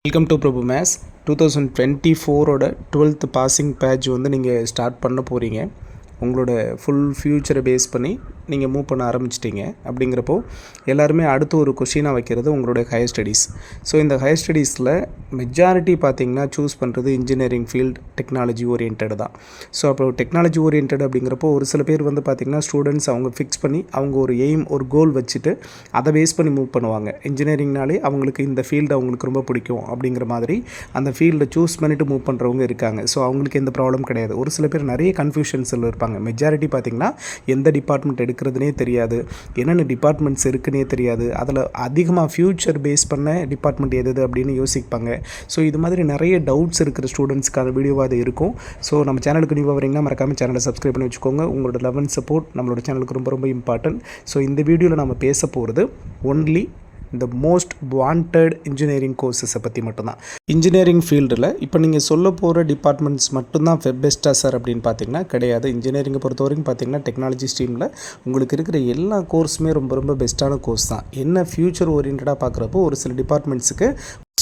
Welcome to Prabhu maths 2024 12th passing batch வந்து நீங்கள் start பண்ண போகிறீங்க. உங்களோட ஃபுல் ஃப்யூச்சரை பேஸ் பண்ணி நீங்கள் மூவ் பண்ண ஆரம்பிச்சிட்டிங்க. அப்படிங்கிறப்போ எல்லாருமே அடுத்து ஒரு கொஷினாக வைக்கிறது உங்களுடைய ஹையர் ஸ்டடீஸ். ஸோ இந்த ஹையர் ஸ்டடீஸில் மெஜாரிட்டி பார்த்திங்கன்னா சூஸ் பண்ணுறது இன்ஜினியரிங் ஃபீல்டு, டெக்னாலஜி ஓரியன்ட் தான். ஸோ அப்போ டெக்னாலஜி ஓரியன்ட் அப்படிங்கிறப்போ ஒரு சில பேர் வந்து பார்த்திங்கன்னா ஸ்டூடெண்ட்ஸ் அவங்க ஃபிக்ஸ் பண்ணி அவங்க ஒரு எய்ம், ஒரு கோல் வச்சுட்டு அதை பேஸ் பண்ணி மூவ் பண்ணுவாங்க. இன்ஜினியரிங்னாலே அவங்களுக்கு இந்த ஃபீல்டு அவங்களுக்கு ரொம்ப பிடிக்கும் அப்படிங்கிற மாதிரி அந்த ஃபீல்டை சூஸ் பண்ணிவிட்டு மூவ் பண்ணுறவங்க இருக்காங்க. ஸோ அவங்களுக்கு எந்த ப்ராப்ளம் கிடையாது. ஒரு சில பேர் நிறைய கன்ஃபியூஷன்ஸில் இருப்பாங்க. மெஜாரிட்டி பார்த்திங்கன்னா எந்த டிபார்ட்மெண்ட் எடுக்கிறதுனே தெரியாது, என்னென்ன டிபார்ட்மெண்ட்ஸ் இருக்குன்னே தெரியாது, அதில் அதிகமாக ஃப்யூச்சர் பேஸ் பண்ண டிபார்ட்மெண்ட் எது அப்படின்னு யோசிப்பாங்க. ஸோ இது மாதிரி நிறைய டவுட்ஸ் இருக்கிற ஸ்டூடெண்ட்ஸ்க்கான வீடியோவாக அது இருக்கும். ஸோ நம்ம சேனலுக்கு நியூவாக வரீங்கன்னா மறக்காமல் சேனலை சப்ஸ்கிரைப் பண்ணி வச்சுக்கோங்க. உங்களோட லவ் அண்ட் சப்போர்ட் நம்மளோட சேனலுக்கு ரொம்ப ரொம்ப இம்பார்ட்டன்ட். ஸோ இந்த வீடியோவில் நம்ம பேச போகிறது ஒன்லி இந்த மோஸ்ட் வாண்டட் இன்ஜினியரிங் கோர்ஸஸை பற்றி மட்டும்தான். இன்ஜினியரிங் ஃபீல்டில் இப்போ நீங்கள் சொல்ல போகிற டிபார்ட்மெண்ட்ஸ் மட்டும்தான் பெஸ்ட்டாக சார் அப்படின்னு பார்த்தீங்கன்னா கிடையாது. இன்ஜினியரிங்கை பொறுத்த வரைக்கும் பார்த்தீங்கன்னா டெக்னாலஜி ஸ்ட்ரீமில் உங்களுக்கு இருக்கிற எல்லா கோர்ஸுமே ரொம்ப ரொம்ப பெஸ்ட்டான கோர்ஸ் தான். என்ன ஃப்யூச்சர் ஓரியன்டாக பார்க்குறப்போ ஒரு சில டிபார்ட்மெண்ட்ஸுக்கு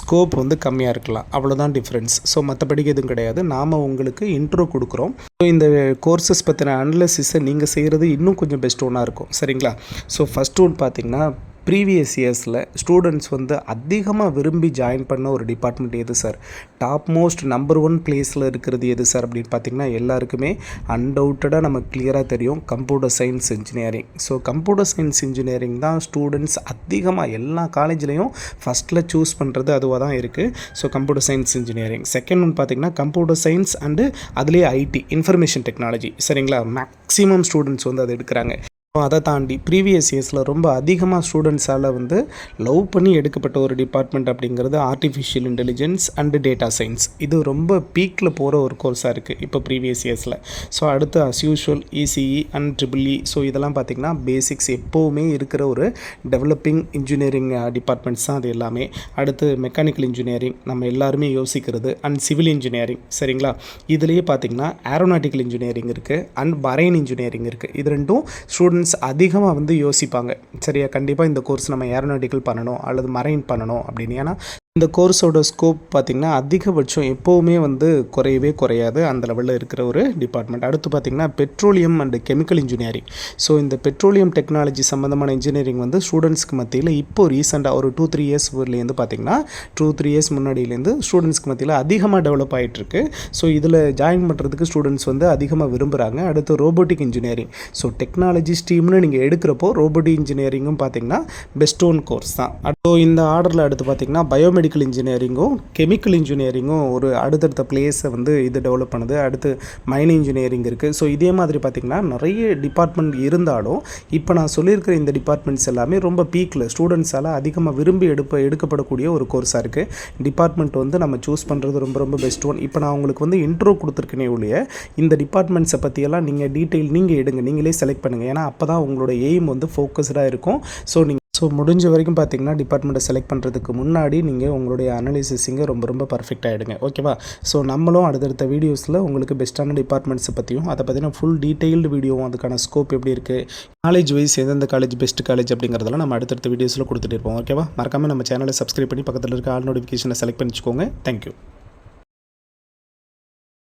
ஸ்கோப் வந்து கம்மியாக இருக்கலாம், அவ்வளோதான் டிஃப்ரென்ஸ். ஸோ மற்றபடிக்கு எதுவும் கிடையாது. நாம் உங்களுக்கு இன்ட்ரோ கொடுக்குறோம். ஸோ இந்த கோர்சஸ் பற்றின அனலிசிஸை நீங்கள் செய்கிறது இன்னும் கொஞ்சம் பெஸ்ட் ஒன்னாக இருக்கும். சரிங்களா? ஸோ ஃபஸ்ட் ஒன் பார்த்திங்கன்னா ப்ரீவியஸ் இயர்ஸில் ஸ்டூடெண்ட்ஸ் வந்து அதிகமாக விரும்பி ஜாயின் பண்ண ஒரு டிபார்ட்மெண்ட் எது சார், டாப் மோஸ்ட் நம்பர் 1 பிளேஸில் இருக்கிறது எது சார் அப்படின்னு பார்த்திங்கன்னா எல்லாருக்குமே அன்டவுட்டடாக நமக்கு கிளியராக தெரியும், computer science engineering. So computer science engineering தான் ஸ்டூடெண்ட்ஸ் அதிகமாக எல்லா காலேஜ்லேயும் ஃபஸ்ட்டில் சூஸ் பண்ணுறது அதுவாக தான் இருக்குது. So computer science engineering. Second one பார்த்திங்கன்னா கம்ப்யூட்டர் சயின்ஸ் அண்டு அதுலேயே ஐடி, இன்ஃபர்மேஷன் டெக்னாலஜி. சரிங்களா? மேக்ஸிமம் ஸ்டூடெண்ட்ஸ் வந்து அதை எடுக்கிறாங்க. அதை தாண்டி ப்ரீவியஸ் இயர்ஸில் ரொம்ப அதிகமாக ஸ்டூடெண்ட்ஸால் வந்து லவ் பண்ணி எடுக்கப்பட்ட ஒரு டிபார்ட்மெண்ட் அப்படிங்கிறது artificial intelligence and data science. இது ரொம்ப பீக்கில் போகிற ஒரு கோர்ஸாக இருக்குது இப்போ ப்ரீவியஸ் இயர்ஸில். ஸோ அடுத்து as usual ECE and triple E. So இதெல்லாம் பார்த்திங்கன்னா பேசிக்ஸ் எப்போவுமே இருக்கிற ஒரு டெவலப்பிங் இன்ஜினியரிங் டிபார்ட்மெண்ட்ஸ் தான் அது எல்லாமே. அடுத்து மெக்கானிக்கல் இன்ஜினியரிங் நம்ம எல்லாருமே யோசிக்கிறது, அண்ட் சிவில் இன்ஜினியரிங். சரிங்களா? இதுலேயே பார்த்திங்கன்னா ஏரோநாட்டிக்கல் இன்ஜினியரிங் இருக்குது அண்ட் மரைன் இன்ஜினியரிங் இருக்குது. இது ரெண்டும் ஸ்டூடெண்ட்ஸ் அதிகமாக வந்து யோசிப்பாங்க. சரியா? கண்டிப்பாக இந்த கோர்ஸ் நம்ம ஏரோநாட்டிக்கல் பண்ணணும் அல்லது மரைன் பண்ணணும் அப்படின்னு. ஏன்னா இந்த கோர்ஸோட ஸ்கோப் பார்த்திங்கன்னா அதிகபட்சம் எப்போவுமே வந்து குறையவே குறையாது, அந்த லெவலில் இருக்கிற ஒரு டிபார்ட்மெண்ட். அடுத்து பார்த்திங்கன்னா petroleum and chemical engineering. So இந்த பெட்ரோலியம் டெக்னாலஜி சம்மந்தமான இன்ஜினியரிங் வந்து ஸ்டூடெண்ட்ஸ்க்கு மத்தியில் இப்போ ரீசெண்டாக ஒரு 2-3 இயர்ஸ்லேருந்து பார்த்திங்கன்னா 2-3 இயர்ஸ் முன்னாடியிலேருந்து ஸ்டூடெண்ட்ஸ்க்கு மத்தியில் அதிகமாக டெவலப் ஆகிட்டுருக்கு. ஸோ இதில் ஜாயின் பண்ணுறதுக்கு ஸ்டூடெண்ட்ஸ் வந்து அதிகமாக விரும்புகிறாங்க. அடுத்து ரோபோட்டிக் இன்ஜினியரிங். ஸோ டெக்னாலஜி ஸ்ட்ரீம்னு நீங்கள் எடுக்கிறப்போ ரோபோட்டிக் இன்ஜினியரிங்கும் பார்த்திங்கன்னா பெஸ்ட் ஒன் கோர்ஸ் தான். ஸோ இந்த ஆர்டரில் அடுத்து பார்த்திங்கன்னா பயோமெடிக்கல் இன்ஜினியரிங்கும் கெமிக்கல் இன்ஜினியரிங்கும் ஒரு அடுத்தடுத்த பிளேஸை வந்து இது டெவலப் பண்ணுது. அடுத்து மைனிங் இன்ஜினியரிங் இருக்குது. ஸோ இதே மாதிரி பார்த்திங்கன்னா நிறைய டிபார்ட்மெண்ட் இருந்தாலும் இப்போ நான் சொல்லியிருக்கிற இந்த டிபார்ட்மெண்ட்ஸ் எல்லாமே ரொம்ப பீக்கில் ஸ்டூடெண்ட்ஸால் அதிகமாக விரும்பி எடுக்கப்படக்கூடிய ஒரு கோர்ஸாக இருக்குது. டிபார்ட்மெண்ட் வந்து நம்ம சூஸ் பண்ணுறது ரொம்ப ரொம்ப பெஸ்ட் ஒன். இப்போ நான் உங்களுக்கு வந்து இன்ட்ரோ கொடுத்துருக்கேனே ஒழிய இந்த டிபார்ட்மெண்ட்ஸை பற்றியெல்லாம் நீங்கள் டீட்டெயில் நீங்கள் எடுங்க, நீங்களே செலக்ட் பண்ணுங்கள். ஏன்னா அப்போ தான் உங்களோட எய்ம் வந்து ஃபோக்கஸ்டாக இருக்கும். ஸோ முடிஞ்ச வரைக்கும் பார்த்திங்கன்னா டிபார்ட்மெண்ட்டை செலக்ட் பண்ணுறதுக்கு முன்னாடி நீங்கள் உங்களுடைய அனலிசிஸிங்கை ரொம்ப ரொம்ப பர்ஃபெக்டாக எடுங்க. ஓகேவா? ஸோ நம்மளும் அடுத்தடுத்த வீடியோஸில் உங்களுக்கு பெஸ்ட்டான டிபார்ட்மெண்ட்ஸை பற்றியும் அதை பற்றின ஃபுல் டீட்டெயில்டு வீடியோவும் அதுக்கான ஸ்கோப் எப்படி இருக்குது, காலேஜ் வைஸ் எந்தெந்த காலேஜ் பெஸ்ட் காலேஜ் அப்படிங்கிறதெல்லாம் நம்ம அடுத்தடுத்த வீடியோஸில் கொடுத்துட்டு இருப்போம். ஓகேவா? மறக்காமல் நம்ம சேனலை சப்ஸ்கிரைப் பண்ணி பக்கத்தில் இருக்க ஆல் நோட்டிஃபிகேஷனை செலக்ட் பண்ணிச்சுக்கோங்க. தேங்க்யூ.